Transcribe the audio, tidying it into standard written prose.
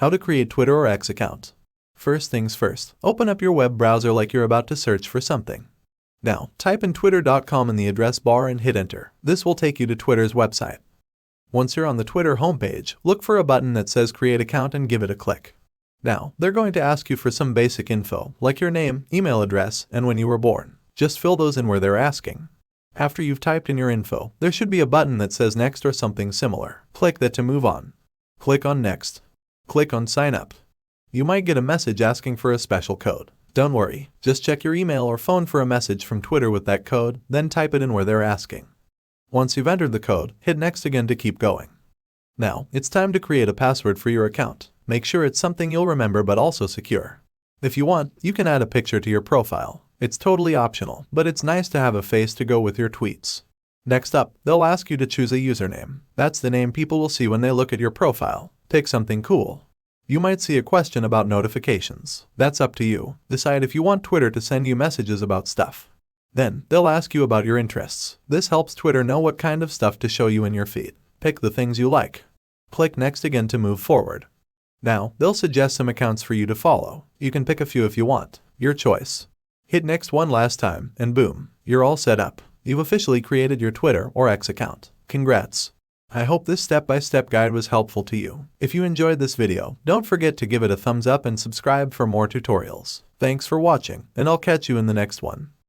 How to create Twitter or X account. First things first, open up your web browser like you're about to search for something. Now, type in twitter.com in the address bar and hit enter. This will take you to Twitter's website. Once you're on the Twitter homepage, look for a button that says Create Account and give it a click. Now, they're going to ask you for some basic info, like your name, email address, and when you were born. Just fill those in where they're asking. After you've typed in your info, there should be a button that says Next or something similar. Click that to move on. Click on Next. Click on Sign Up. You might get a message asking for a special code. Don't worry, just check your email or phone for a message from Twitter with that code, then type it in where they're asking. Once you've entered the code, hit Next again to keep going. Now, it's time to create a password for your account. Make sure it's something you'll remember but also secure. If you want, you can add a picture to your profile. It's totally optional, but it's nice to have a face to go with your tweets. Next up, they'll ask you to choose a username. That's the name people will see when they look at your profile. Pick something cool. You might see a question about notifications. That's up to you. Decide if you want Twitter to send you messages about stuff. Then, they'll ask you about your interests. This helps Twitter know what kind of stuff to show you in your feed. Pick the things you like. Click Next again to move forward. Now, they'll suggest some accounts for you to follow. You can pick a few if you want. Your choice. Hit Next one last time, and boom, you're all set up. You've officially created your Twitter or X account. Congrats! I hope this step-by-step guide was helpful to you. If you enjoyed this video, don't forget to give it a thumbs up and subscribe for more tutorials. Thanks for watching, and I'll catch you in the next one.